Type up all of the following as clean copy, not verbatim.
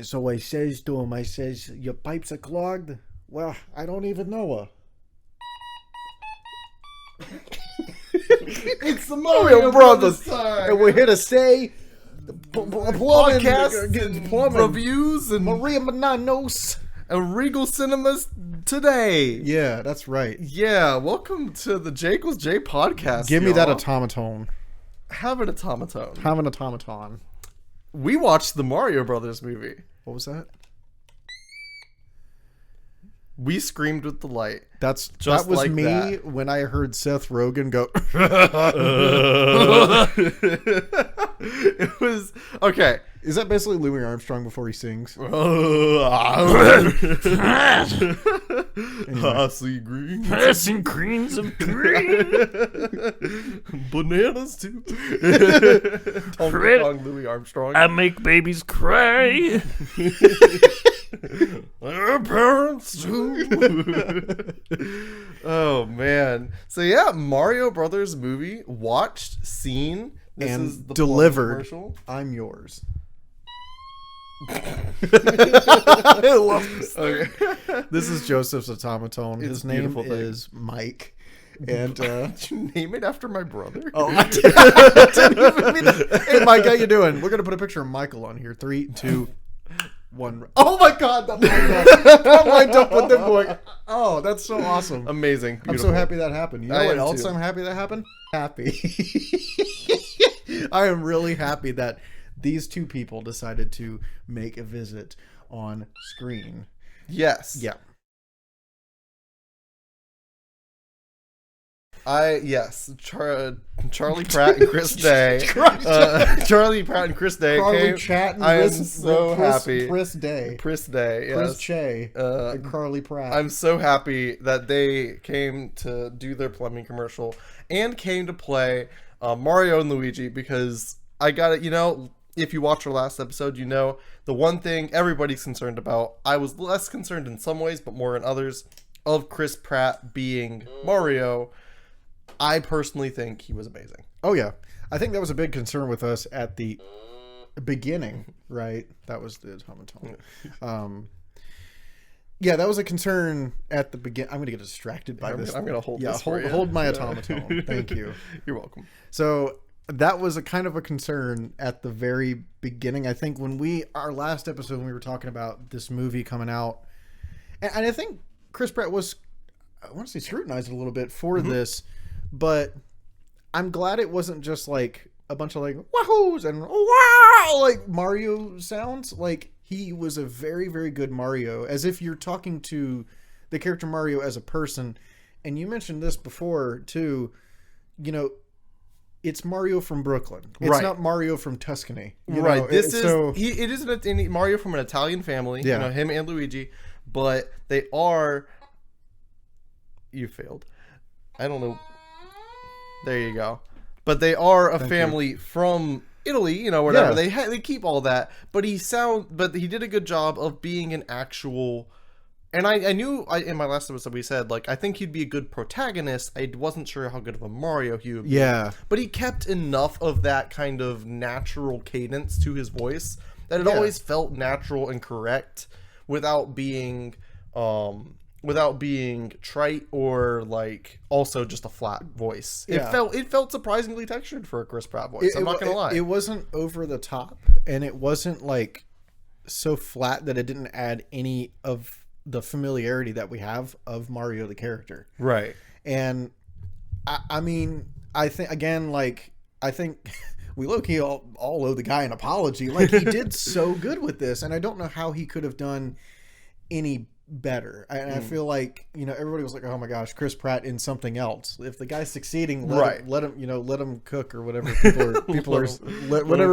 So I says to him, I says, your pipes are clogged? Well, I don't even know her. It's the Mario Brothers time. And we're here to say Podcasts, reviews, and Maria Menounos. and Regal Cinemas today. Yeah, that's right. Yeah, welcome to the Jake with Jay podcast. Give me y'all. that automaton. Have an automaton. Have an automaton. We watched the Mario Brothers movie. What was that? We screamed with delight. That was like me that. when I heard Seth Rogen go. It was okay. Is that basically Louis Armstrong before he sings? I see green. Passing greens of green. Bananas too. Donkey Kong Louis Armstrong. I make babies cry. Their parents too. Oh man. So yeah, Mario Brothers movie. Watched, seen, this And is the delivered. commercial. I'm yours. I love this. Okay. This is Joseph's automaton. It's His a name beautiful thing. is Mike. And Did you name it after my brother? oh, I didn't even mean that. Hey, Mike, how you doing? We're gonna put a picture of Michael on here. 3, 2, 1. Oh my God, that lined up with them going. Oh, that's so awesome. Amazing. I'm Beautiful. so happy that happened. You know I what am else too. I'm happy that happened? Happy. I am really happy that these two people decided to make a visit on screen. Yes. Yeah. Charlie Pratt and Chris Day. Charlie Pratt and Chris Day. Carly came. Chatton. I am so happy. Chris Day. Chris Day. Yes. Chris Che. Uh, and Carly Pratt. I'm so happy that they came to do their plumbing commercial and came to play Mario and Luigi, because I got it. You know, if you watch our last episode, you know the one thing everybody's concerned about. I was less concerned in some ways, but more in others, of Chris Pratt being Mario. I personally think he was amazing. Oh yeah, I think that was a big concern with us at the beginning, right? That was the automaton. Yeah, that was a concern at the beginning. I'm going to get distracted by this. I'm going to hold this for you. Hold my automaton. Thank you. You're welcome. So that was a kind of a concern at the very beginning. I think when our last episode, when we were talking about this movie coming out, and I think Chris Pratt was, I want to say, scrutinized a little bit for this, but I'm glad it wasn't just like a bunch of like wahoo's and wow like Mario sounds. Like, he was a very, very good Mario, as if you're talking to the character Mario as a person. And you mentioned this before too, you know, it's Mario from Brooklyn. It's Right. not Mario from Tuscany. You Right. know? This is so, it isn't any Mario from an Italian family. Yeah. You know, him and Luigi, but they are. You failed. I don't know. There you go. But they are a family from Italy. You know, whatever. Yeah. They keep all that. But he did a good job of being an actual. And I knew in my last episode we said, like, I think he'd be a good protagonist. I wasn't sure how good of a Mario he would be. Yeah. But he kept enough of that kind of natural cadence to his voice that it Yeah. always felt natural and correct without being trite or like also just a flat voice. Yeah. It felt surprisingly textured for a Chris Pratt voice. I'm not gonna lie. It wasn't over the top, and it wasn't like so flat that it didn't add any of the familiarity that we have of Mario the character. Right. And I mean, I think we low-key all owe the guy an apology. Like, he did so good with this, and I don't know how he could have done any better. And I feel like, you know, everybody was like, oh my gosh, Chris Pratt in something else. If the guy's succeeding, let him cook, or whatever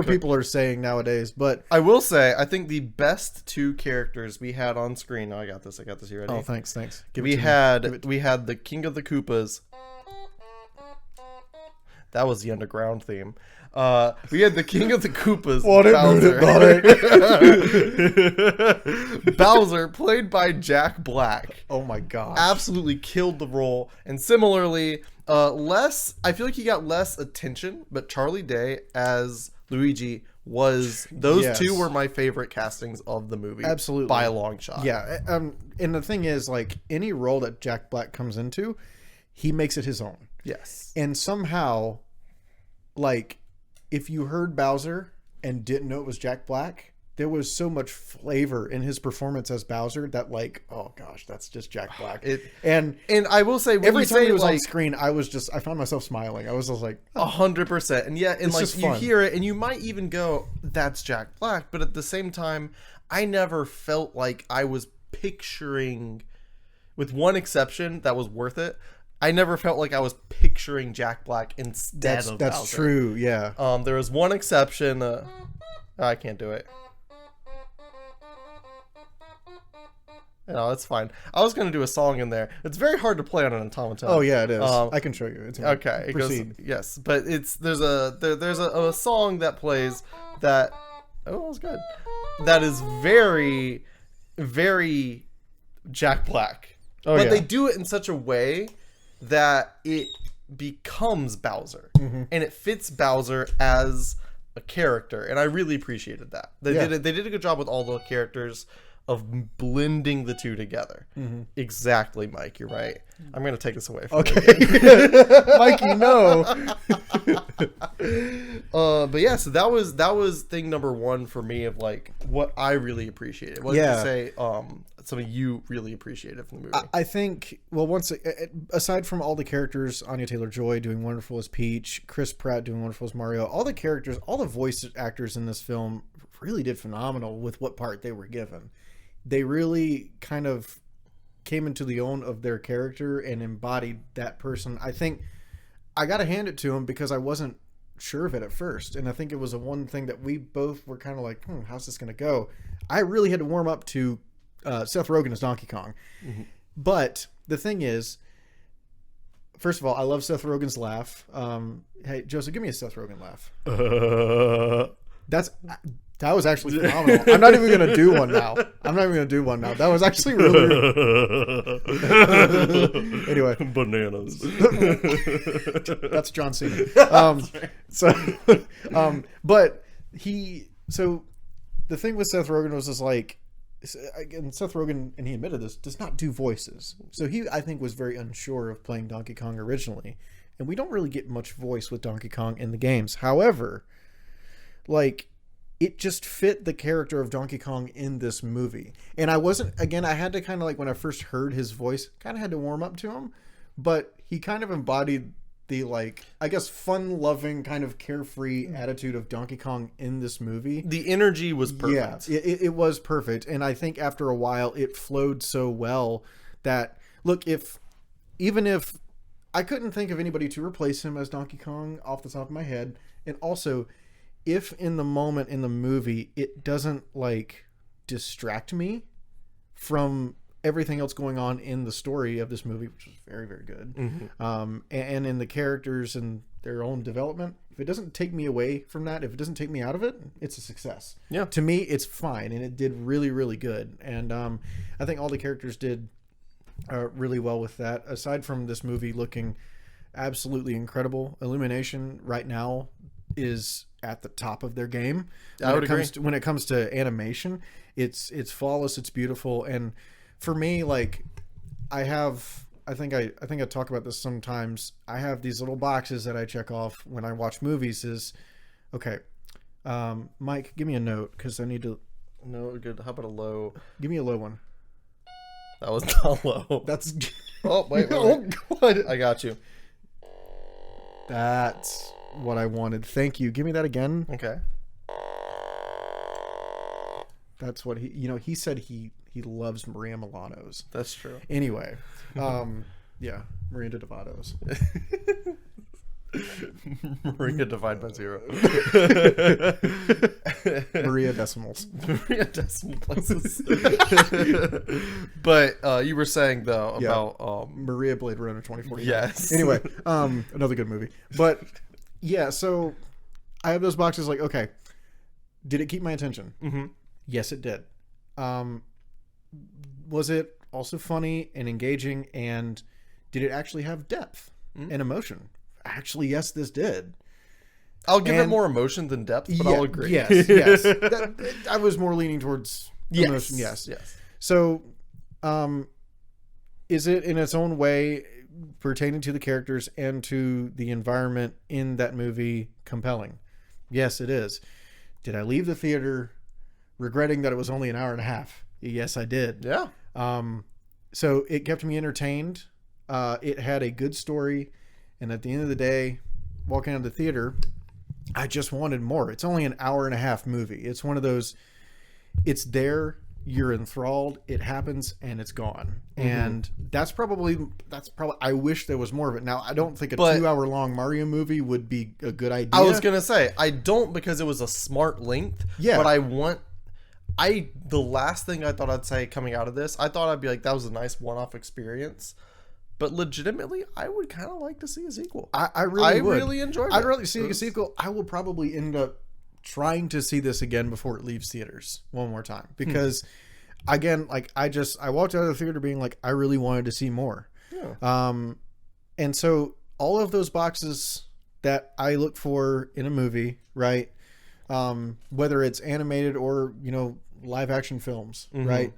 people are saying nowadays. But I will say, I think the best two characters we had on screen. Oh, I got this. You ready? oh, thanks. We had the King of the Koopas. That was the underground theme. We had the King of the Koopas, Bowser. Bowser, played by Jack Black. Oh my gosh. Absolutely killed the role. And similarly, I feel like he got less attention, but Charlie Day as Luigi was those Yes. two were my favorite castings of the movie. Absolutely. By a long shot. Yeah. And the thing is, like, any role that Jack Black comes into, he makes it his own. Yes. And somehow, like, if you heard Bowser and didn't know it was Jack Black, there was so much flavor in his performance as Bowser that, like, oh gosh, that's just Jack Black. And I will say, when every you time say, he was like, on screen, I found myself smiling. I was just like, 100%. And yeah, and It's like just you fun. hear it and you might even go, that's Jack Black. But at the same time, I never felt like I was picturing, with one exception that was worth it, I never felt like I was picturing Jack Black instead of that's Bowser. true. Yeah. There was one exception. I can't do it. No, it's fine. I was going to do a song in there. It's very hard to play on an automaton. Oh yeah, it is. I can show you. It's Okay, it goes, proceed. yes, but there's a song that plays that, oh, that was good, that is very, very Jack Black. Oh, but yeah. they do it in such a way that it becomes Bowser, Mm-hmm. and it fits Bowser as a character, and I really appreciated that. They Yeah. did a good job with all the characters of blending the two together. Mm-hmm. Exactly, Mike. You're right. I'm gonna take this away from you. Okay. Mikey, no. But yeah, so that was thing number one for me of like what I really appreciated. What did Yeah. you say? Something you really appreciated from the movie. I think, well, aside from all the characters, Anya Taylor-joy doing wonderful as Peach, Chris Pratt doing wonderful as Mario, all the characters, all the voice actors in this film really did phenomenal with what part they were given. They really kind of came into the own of their character and embodied that person. I think I got to hand it to them because I wasn't sure of it at first. And I think it was the one thing that we both were kind of like, how's this going to go? I really had to warm up to Seth Rogen as Donkey Kong. Mm-hmm. But the thing is, first of all, I love Seth Rogen's laugh. Hey, Joseph, give me a Seth Rogen laugh. That was actually phenomenal. I'm not even going to do one now. That was actually really anyway. Bananas. That's John Cena. But the thing with Seth Rogen was just like, again, Seth Rogen, and he admitted this, does not do voices. So he, I think, was very unsure of playing Donkey Kong originally. And we don't really get much voice with Donkey Kong in the games. However, like, it just fit the character of Donkey Kong in this movie. And I had to kind of, like, when I first heard his voice, kind of had to warm up to him. But he kind of embodied the, like, I guess, fun-loving, kind of carefree attitude of Donkey Kong in this movie. The energy was perfect. Yeah, it was perfect. And I think after a while, it flowed so well that, look, even if I couldn't think of anybody to replace him as Donkey Kong off the top of my head, and also, if in the moment in the movie it doesn't like distract me from everything else going on in the story of this movie, which is very, very good, and in the characters and their own development, if it doesn't take me away from that, if it doesn't take me out of it, it's a success. Yeah. To me, it's fine, and it did really, really good. And I think all the characters did really well with that. Aside from this movie looking absolutely incredible, Illumination right now is at the top of their game. I would agree. When it comes to animation, it's flawless, it's beautiful. And for me, like, I think I talk about this sometimes. I have these little boxes that I check off when I watch movies. Is okay, Mike, give me a note because I need to. No, good. How about a low? Give me a low one. That was not low. That's Oh, wait. oh god, I got you. that's what I wanted. Thank you. Give me that again. Okay. That's what he said he loves Maria Milano's. That's true. Anyway, yeah, Miranda Devato's. Maria divide by 0. Maria decimals. Maria decimal places. But you were saying though about Maria Blade Runner 2040. yes. Anyway, another good movie. But yeah, so I have those boxes like, okay, did it keep my attention? Mm-hmm. Yes, it did. Was it also funny and engaging, and did it actually have depth and emotion? Actually, yes, this did. I'll give it And- more emotion than depth, but I'll agree. Yes, yes. I was more leaning towards emotion. Yes. So, is it in its own way pertaining to the characters and to the environment in that movie compelling? Yes, it is. Did I leave the theater regretting that it was only an hour and a half? Yes, I did. Yeah. So it kept me entertained. It had a good story. And at the end of the day, walking out of the theater, I just wanted more. It's only an hour and a half movie. It's one of those, it's there, you're enthralled, it happens, and it's gone. And that's probably, I wish there was more of it. Now, I don't think a 2-hour long Mario movie would be a good idea. I was going to say, I don't, because it was a smart length. Yeah. But the last thing I thought I'd say coming out of this, I thought I'd be like, that was a nice one-off experience. But legitimately, I would kind of like to see a sequel. I really would. Really enjoyed it. I'd really see a sequel. I will probably end up trying to see this again before it leaves theaters one more time. Because, again, like I walked out of the theater being like, I really wanted to see more. Yeah. And so all of those boxes that I look for in a movie, right? Whether it's animated or, live action films, right?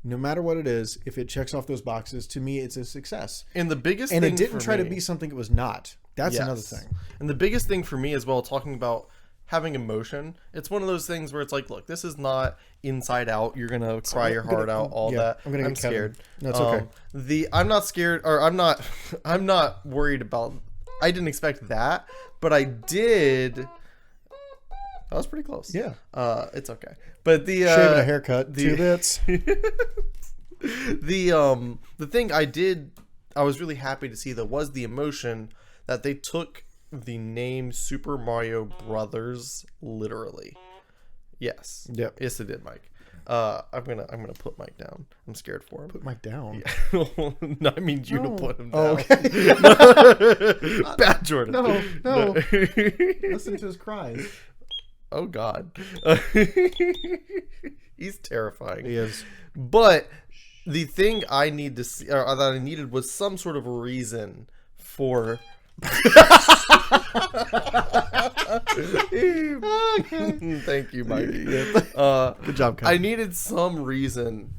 No matter what it is, if it checks off those boxes, to me, it's a success. And the biggest and thing it didn't for try to me- be something it was not. That's another thing. And the biggest thing for me as well, talking about having emotion, it's one of those things where it's like, look, this is not Inside Out. You're gonna cry your heart out, all that. I'm scared. No, it's okay. I'm not scared, or I'm not worried about. I didn't expect that, but I did. That was pretty close. Yeah. It's okay. But the Shaving a haircut, 2 bits. the thing I was really happy to see though was the emotion that they took the name Super Mario Brothers literally. Yes. Yep. Yes, it did, Mike. I'm gonna put Mike down. I'm scared for him. Put Mike down. No, I mean you to put him down. Oh, okay. Bad Jordan. No. Listen to his cries. Oh God. He's terrifying. He is. But the thing I need to see, or that I needed, was some sort of a reason for. Thank you, Mike. Good job, Kyle. I needed some reason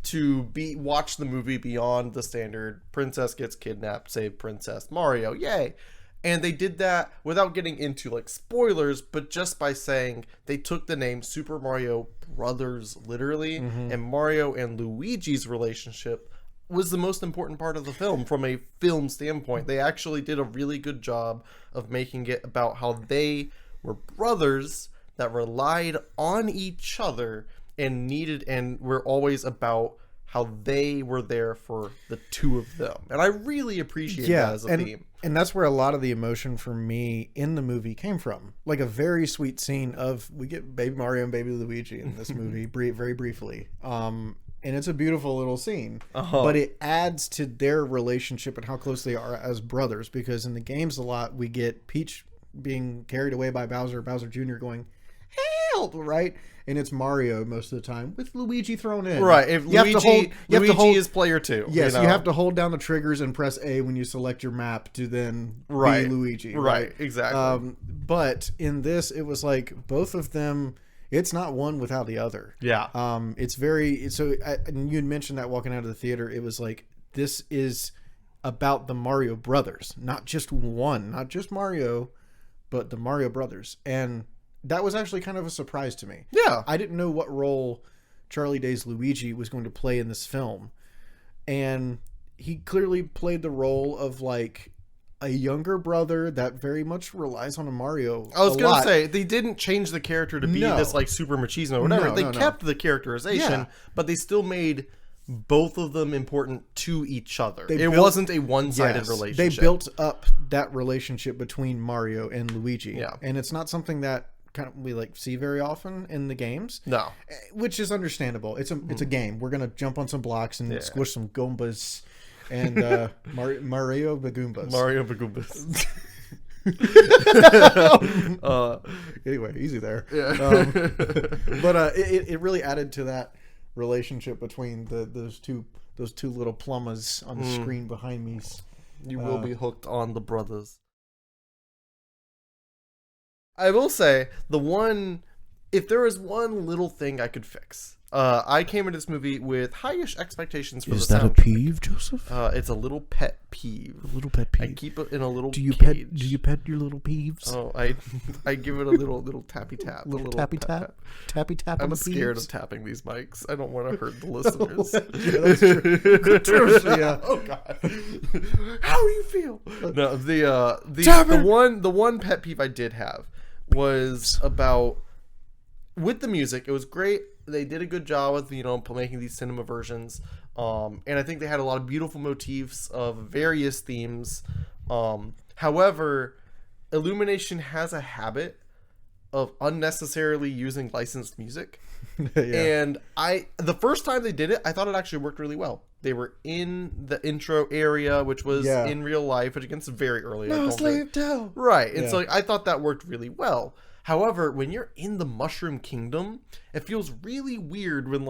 to watch the movie beyond the standard princess gets kidnapped, save Princess Mario, yay. And they did that without getting into like spoilers, but just by saying they took the name Super Mario Brothers literally, and Mario and Luigi's relationship was the most important part of the film from a film standpoint. They actually did a really good job of making it about how they were brothers that relied on each other and were always about how they were there for the two of them. And I really appreciate that as a theme. And that's where a lot of the emotion for me in the movie came from. Like a very sweet scene of, we get Baby Mario and Baby Luigi in this movie very briefly. And it's a beautiful little scene. But it adds to their relationship and how close they are as brothers. Because in the games a lot, we get Peach being carried away by Bowser Jr. going, help, right? And it's Mario most of the time with Luigi thrown in. Right. If Luigi is player 2. Yes, you have to hold down the triggers and press A when you select your map to then be Luigi. Right, exactly. But in this, it was like both of them, it's not one without the other. Yeah. And you had mentioned that walking out of the theater, it was like, this is about the Mario brothers, not just Mario, but the Mario brothers. And that was actually kind of a surprise to me. Yeah. I didn't know what role Charlie Day's Luigi was going to play in this film. And he clearly played the role of like a younger brother that very much relies on a Mario. I was going to say, they didn't change the character to be No. this like super machismo or whatever. No, they no. kept the characterization, Yeah. but they still made both of them important to each other. It wasn't a one-sided relationship. They built up that relationship between Mario and Luigi. Yeah. And it's not something that we like see very often in the games. No. Which is understandable. It's a game. We're gonna jump on some blocks and squish some Goombas and Mario Bagoombas. Mario Bagoombas. Anyway, easy there. Yeah. But it really added to that relationship between those two little plumbers on the screen behind me. You will be hooked on the brothers. I will say if there was one little thing I could fix, I came into this movie with highish expectations for the soundtrack. Is that a peeve, Joseph? It's a little pet peeve. A little pet peeve. I keep it in a little Do you cage. pet your little peeves? Oh, I give it a little tappy tap. Little tappy tap. Tappy tap. I'm on the scared peeves? of tapping these mics. I don't want to hurt the listeners. Yeah, that's true. Yeah. Oh God. How do you feel? No, the one pet peeve I did have was about with the music. It was great. They did a good job with making these cinema versions, and I think they had a lot of beautiful motifs of various themes. However, Illumination has a habit of unnecessarily using licensed music. Yeah. And the first time they did it, I thought it actually worked really well. They were in the intro area, which was in real life, which against very early. No slave tell. Right. And so I thought that worked really well. However, when you're in the Mushroom Kingdom, it feels really weird when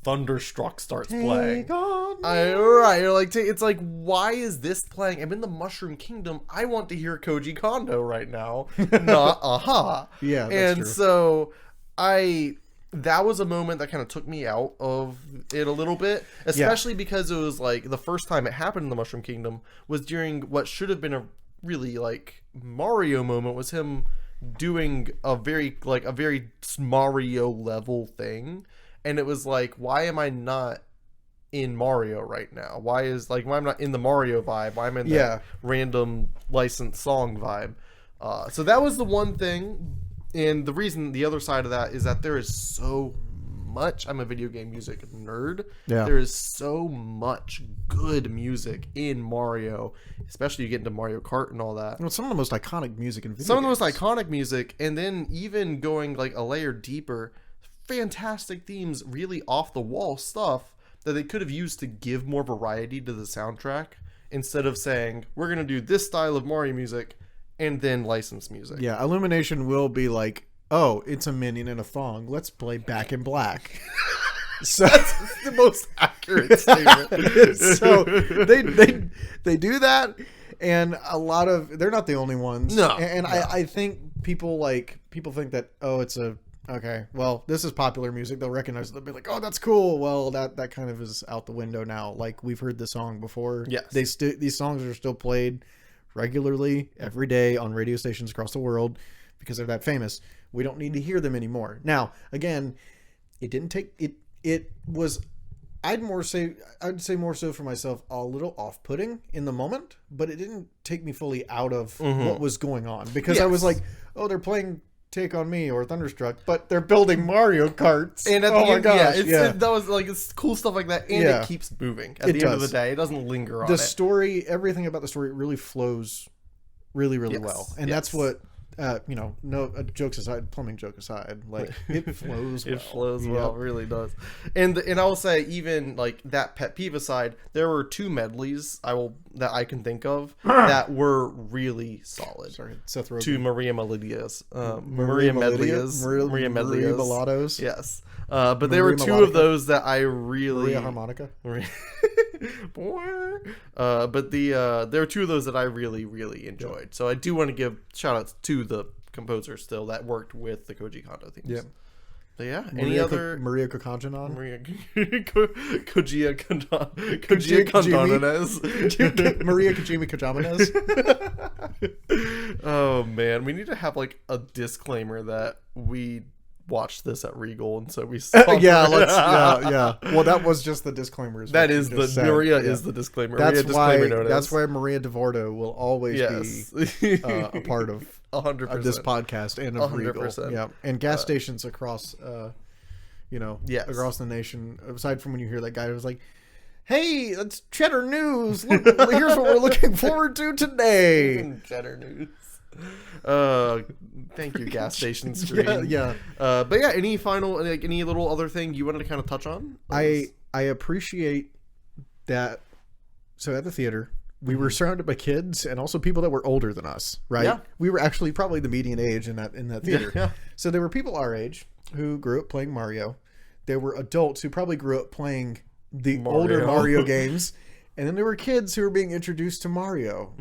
Thunderstruck starts playing. You're like, it's like, why is this playing? I'm in the Mushroom Kingdom. I want to hear Koji Kondo right now, not Aha. Yeah, that's and true. So that was a moment that kind of took me out of it a little bit, especially because it was the first time it happened in the Mushroom Kingdom was during what should have been a really Mario moment, was him doing a very Mario level thing, and it was why am I not in Mario right now? Why am I not in the Mario vibe? Why am I in that random licensed song vibe? So that was the one thing, and the other side of that is that there is so much. I'm a video game music nerd. Yeah. There is so much good music in Mario, especially you get into Mario Kart and all that. Well, some of the most iconic music in video Some of the games. most iconic music, and then even going a layer deeper, fantastic themes, really off the wall stuff that they could have used to give more variety to the soundtrack instead of saying we're gonna do this style of Mario music and then license music. Yeah, Illumination will be oh, it's a minion in a thong. Let's play Back in Black. So That's the most accurate statement. So they do that, and a lot of they're not the only ones. No, and no. I think people think that it's okay. Well, this is popular music. They'll recognize it. They'll be like, oh, that's cool. Well, that kind of is out the window now. We've heard the song before. Yes, these songs are still played regularly every day on radio stations across the world because they're that famous. We don't need to hear them anymore. Now, again, it didn't take it. It was, I'd say more so for myself, a little off-putting in the moment, but it didn't take me fully out of what was going on, because I was like, oh, they're playing Take on Me or Thunderstruck, but they're building Mario Karts. And at the end, that was it's cool stuff like that, and it keeps moving. At the end of the day, it doesn't linger on the it. Story, everything about the story really flows really, really well, and that's what. Jokes aside, plumbing joke aside, it flows well. It flows well, it really does. And I will say, even that pet peeve aside, there were two medleys that I can think of that were really solid. Sorry, Seth Rogen. Two Maria Melodias. Maria Ballados. Yes. But there Maria were two Melodica. of those that I really... Maria Harmonica. But there are two of those that I really, really enjoyed. So I do want to give shout outs to the composer still that worked with the Koji Kondo themes. Yeah. But yeah, Maria Kokanjanon? Kojia Kondones. Maria Kojima Kojamanes. Oh man, we need to have a disclaimer that we watched this at Regal, and so we saw yeah. Well, that was just the disclaimer. That is Maria is the disclaimer. That's why Maria DeVordo will always be a part of 100% this podcast and of 100%. Regal. Yeah, and gas stations across, across the nation. Aside from when you hear that guy who's like, "Hey, that's Cheddar News. Look, here's what we're looking forward to today." Cheddar News. Thank you, gas station screen. Yeah. But yeah, any final, any little other thing you wanted to kind of touch on? I appreciate that. So at the theater, we were surrounded by kids and also people that were older than us, right? Yeah. We were actually probably the median age in that theater. Yeah. So there were people our age who grew up playing Mario. There were adults who probably grew up playing the older Mario games. And then there were kids who were being introduced to Mario.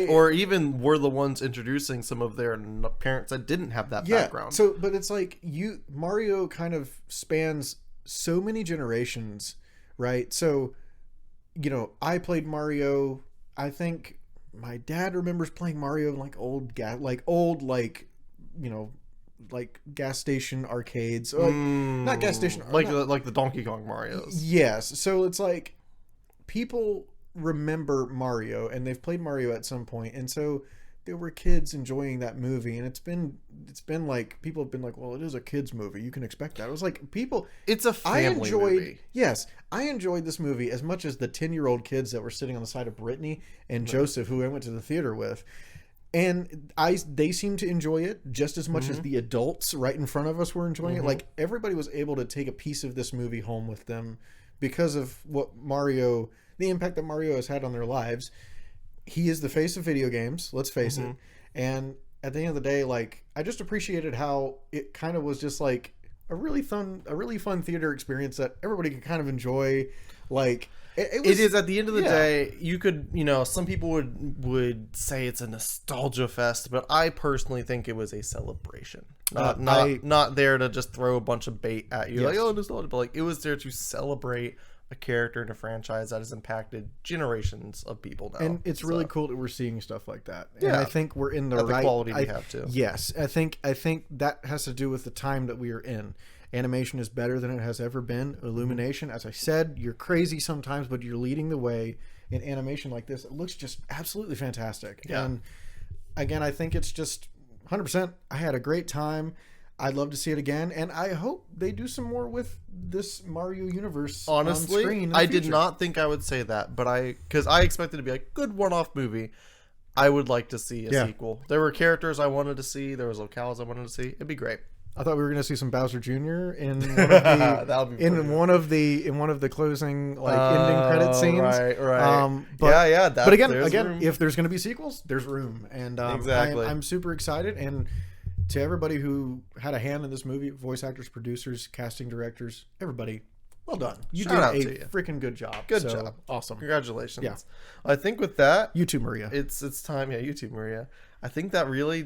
Or even were the ones introducing some of their parents that didn't have that background. So, but it's like Mario kind of spans so many generations, right? So, I played Mario. I think my dad remembers playing Mario in like old gas station arcades. Not gas station, like the Donkey Kong Marios. Yes. So it's like people remember Mario and they've played Mario at some point, and so there were kids enjoying that movie, and it's been like people have been like, well, it is a kids movie, you can expect that. It was like it's a family movie. Yes, I enjoyed this movie as much as the 10-year-old kids that were sitting on the side of Brittany and Joseph, who I went to the theater with. And they seemed to enjoy it just as much as the adults right in front of us were enjoying it. Like, everybody was able to take a piece of this movie home with them because of the impact that Mario has had on their lives. He is the face of video games, let's face it. And at the end of the day, like, I just appreciated how it kind of was just like a really fun theater experience that everybody could kind of enjoy. Like, it is at the end of the day, you could, some people would say it's a nostalgia fest, but I personally think it was a celebration. Not there to just throw a bunch of bait at you, like, oh, nostalgia, but like, it was there to celebrate a character in a franchise that has impacted generations of people now. And it's really cool that we're seeing stuff like that. Yeah. And I think we're in the right quality we have too. Yes. I think that has to do with the time that we are in. Animation is better than it has ever been. Illumination, as I said, you're crazy sometimes, but you're leading the way in animation like this. It looks just absolutely fantastic. Yeah. And again, I think it's just 100%. I had a great time. I'd love to see it again, and I hope they do some more with this Mario universe. Honestly, on screen in the I future. did not think I would say that, but because I expected it to be a good one-off movie. I would like to see a sequel. There were characters I wanted to see. There was locales I wanted to see. It'd be great. I thought we were going to see some Bowser Jr. in one of the closing ending credit scenes. Right. But again, if there's going to be sequels, there's room, and exactly. I'm super excited. And to everybody who had a hand in this movie, voice actors, producers, casting directors, everybody, well done. You did a freaking good job. Good job. Awesome. Congratulations. Yeah. I think with that, you too, Maria. It's time. Yeah, you too, Maria. I think that really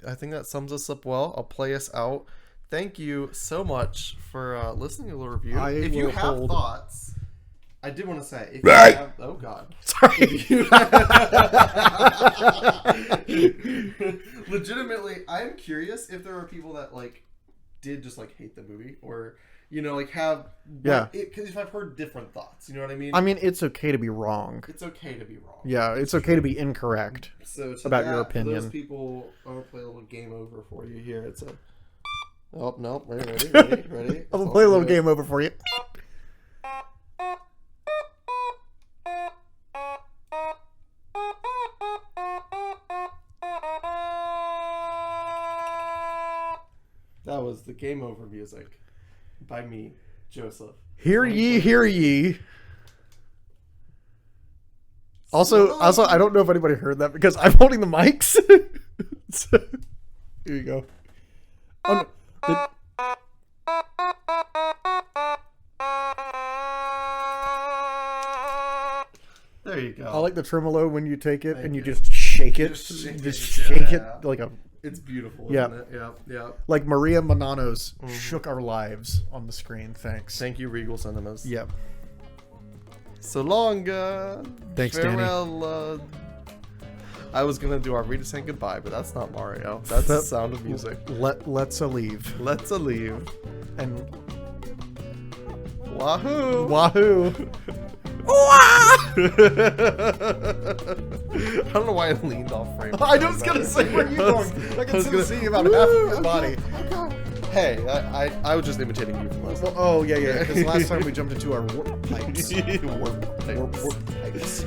I think that sums us up well. I'll play us out. Thank you so much for listening to the review. If you have thoughts, I did want to say, if you have, oh God, sorry. Legitimately, I am curious if there are people that did just hate the movie, or have because I've heard different thoughts. You know what I mean? I mean, it's okay to be wrong. It's okay to be wrong. Yeah, it's okay to be incorrect. So about your opinion. For those people, I'm gonna play a little game over for you here. It's a no, ready. I'm gonna play a little game over for you. That was the game over music by me, Joseph. Hear ye. Also, I don't know if anybody heard that because I'm holding the mics. So, here you go. Oh, no. There you go. I like the tremolo when you take it and you just shake it. Just shake it like a... It's beautiful, yeah. Isn't it? Yeah. Like Maria Menounos shook our lives on the screen. Thanks. Thank you, Regal Cinemas. Yep. So long. Thanks, farewell, Danny. I was going to do our read saying goodbye, but that's not Mario. That's the Sound of Music. Let's-a leave. Let's-a leave. And... Wahoo! I don't know why I leaned off frame. I was gonna say, where are you going? I can still see about half of your body. Hey, I was just imitating you from last time. Oh, yeah. Because last time we jumped into our warp pipes. Warp pipes.